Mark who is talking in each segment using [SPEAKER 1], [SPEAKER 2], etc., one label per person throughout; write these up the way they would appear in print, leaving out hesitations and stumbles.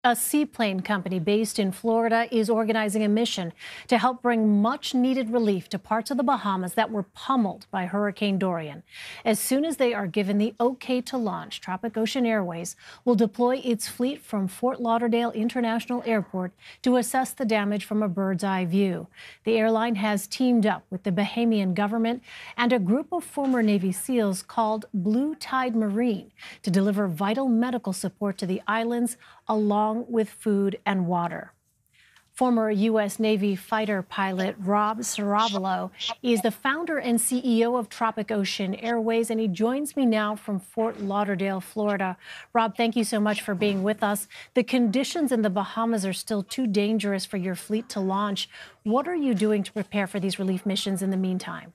[SPEAKER 1] A seaplane company based in Florida is organizing a mission to help bring much needed relief to parts of the Bahamas that were pummeled by Hurricane Dorian. As soon as they are given the okay to launch, Tropic Ocean Airways will deploy its fleet from Fort Lauderdale International Airport to assess the damage from a bird's eye view. The airline has teamed up with the Bahamian government and a group of former Navy SEALs called Blue Tide Marine to deliver vital medical support to the islands along with food and water. Former U.S. Navy fighter pilot Rob Ceravolo is the founder and CEO of Tropic Ocean Airways, and he joins me now from Fort Lauderdale, Florida. Rob, thank you so much for being with us. The conditions in the Bahamas are still too dangerous for your fleet to launch. What are you doing to prepare for these relief missions in the meantime?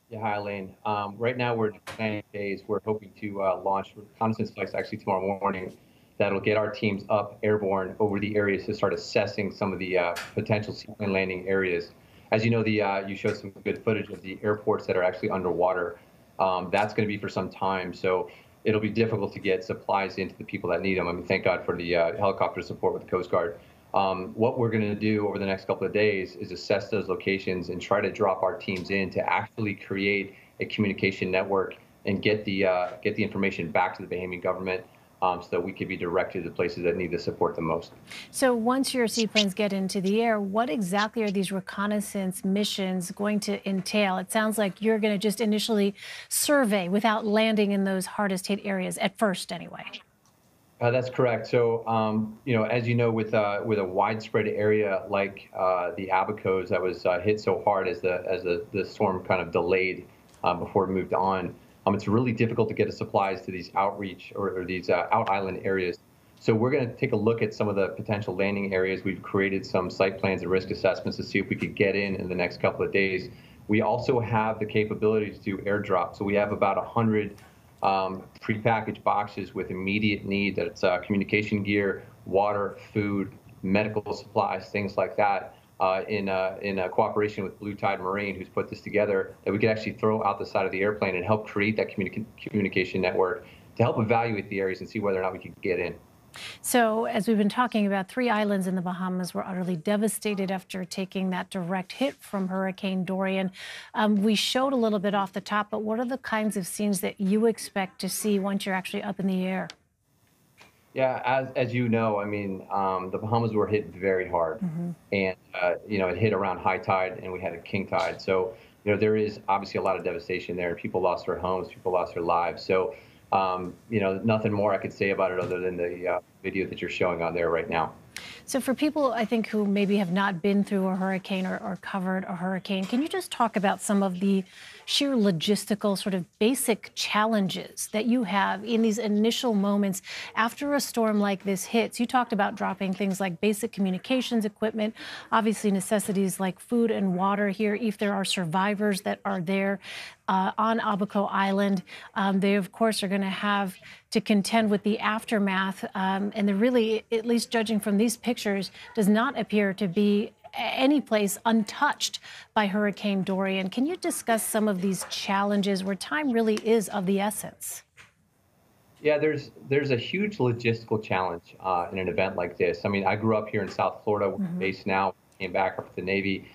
[SPEAKER 2] Yeah, hi, Elaine. Right now, we're in the planning phase. We're hoping to launch reconnaissance flights actually tomorrow morning. That'll get our teams up airborne over the areas to start assessing some of the potential seaplane landing areas. As you know, you showed some good footage of the airports that are actually underwater. That's going to be for some time, so it'll be difficult to get supplies into the people that need them. I mean, thank God for the helicopter support with the Coast Guard. What we're going to do over the next couple of days is assess those locations and try to drop our teams in to actually create a communication network and get the information back to the Bahamian government, so that we could be directed to the places that need the support the most.
[SPEAKER 1] So once your seaplanes get into the air, what exactly are these reconnaissance missions going to entail? It sounds like you're going to just initially survey without landing in those hardest hit areas, at first anyway.
[SPEAKER 2] That's correct. So, as you know, with a widespread area like the Abacos that was hit so hard as the storm kind of delayed before it moved on, it's really difficult to get the supplies to these outreach or these out island areas. So we're going to take a look at some of the potential landing areas. We've created some site plans and risk assessments to see if we could get in the next couple of days. We also have the capability to do airdrop. So we have about 100 prepackaged boxes with immediate need. That's communication gear, water, food, medical supplies, things like that. In cooperation with Blue Tide Marine, who's put this together, that we could actually throw out the side of the airplane and help create that communication network to help evaluate the areas and see whether or not we could get in.
[SPEAKER 1] So, as we've been talking about, 3 islands in the Bahamas were utterly devastated after taking that direct hit from Hurricane Dorian. We showed a little bit off the top, but what are the kinds of scenes that you expect to see once you're actually up in the air?
[SPEAKER 2] Yeah, as you know, I mean, the Bahamas were hit very hard, and it hit around high tide, and we had a king tide. So, there is obviously a lot of devastation there. People lost their homes, people lost their lives. So, nothing more I could say about it other than the video that you're showing on there right now.
[SPEAKER 1] So for people, I think, who maybe have not been through a hurricane or covered a hurricane, can you just talk about some of the sheer logistical sort of basic challenges that you have in these initial moments after a storm like this hits? You talked about dropping things like basic communications equipment, obviously necessities like food and water here, if there are survivors that are there on Abaco Island. They, of course, are going to have to contend with the aftermath. And there really, at least judging from these pictures, does not appear to be any place untouched by Hurricane Dorian. Can you discuss some of these challenges where time really is of the essence?
[SPEAKER 2] Yeah, there's a huge logistical challenge in an event like this. I mean, I grew up here in South Florida, based now, came back up to the Navy.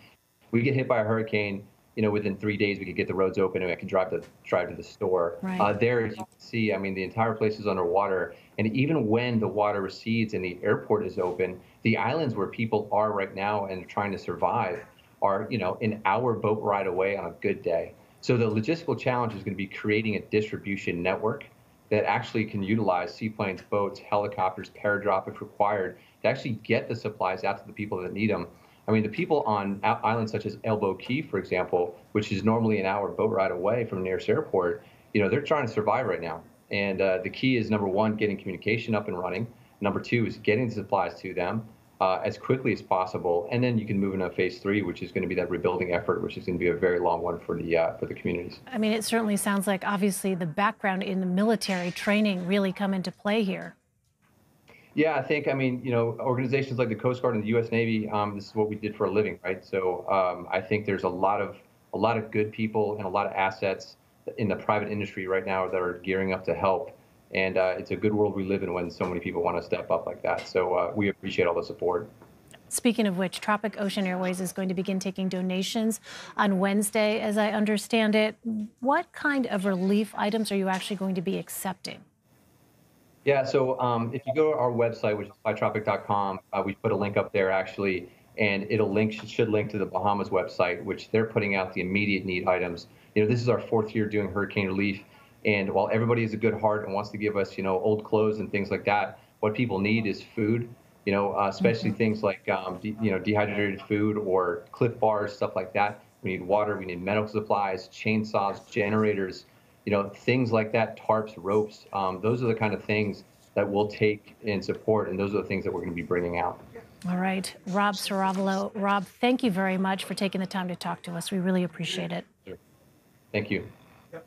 [SPEAKER 2] We get hit by a hurricane, within 3 days we could get the roads open and I could drive to the store.
[SPEAKER 1] Right.
[SPEAKER 2] There, as you can see, I mean, the entire place is underwater. And even when the water recedes and the airport is open, the islands where people are right now and trying to survive are, an hour boat ride away on a good day. So the logistical challenge is going to be creating a distribution network that actually can utilize seaplanes, boats, helicopters, paradrop if required, to actually get the supplies out to the people that need them. I mean, the people on islands such as Elbow Key, for example, which is normally an hour boat ride away from the nearest airport, they're trying to survive right now. And the key is, number one, getting communication up and running. Number two is getting the supplies to them as quickly as possible. And then you can move into phase 3, which is going to be that rebuilding effort, which is going to be a very long one for the communities.
[SPEAKER 1] I mean, it certainly sounds like, obviously, the background in the military training really come into play here.
[SPEAKER 2] Yeah, I think, organizations like the Coast Guard and the U.S. Navy, this is what we did for a living, right? So I think there's a lot of good people and a lot of assets in the private industry right now that are gearing up to help. And it's a good world we live in when so many people want to step up like that. So we appreciate all the support.
[SPEAKER 1] Speaking of which, Tropic Ocean Airways is going to begin taking donations on Wednesday, as I understand it. What kind of relief items are you actually going to be accepting?
[SPEAKER 2] Yeah, so if you go to our website, which is flytropic.com, we put a link up there actually, and should link to the Bahamas website, which they're putting out the immediate need items. This is our 4th year doing hurricane relief, and while everybody has a good heart and wants to give us, old clothes and things like that, what people need is food. Especially things like dehydrated food or Cliff Bars, stuff like that. We need water. We need medical supplies, chainsaws, generators. Things like that, tarps, ropes. Those are the kind of things that we'll take in support, and those are the things that we're going to be bringing out.
[SPEAKER 1] All right. Rob Ceravolo. Rob, thank you very much for taking the time to talk to us. We really appreciate it.
[SPEAKER 2] Sure. Thank you.
[SPEAKER 3] Yep.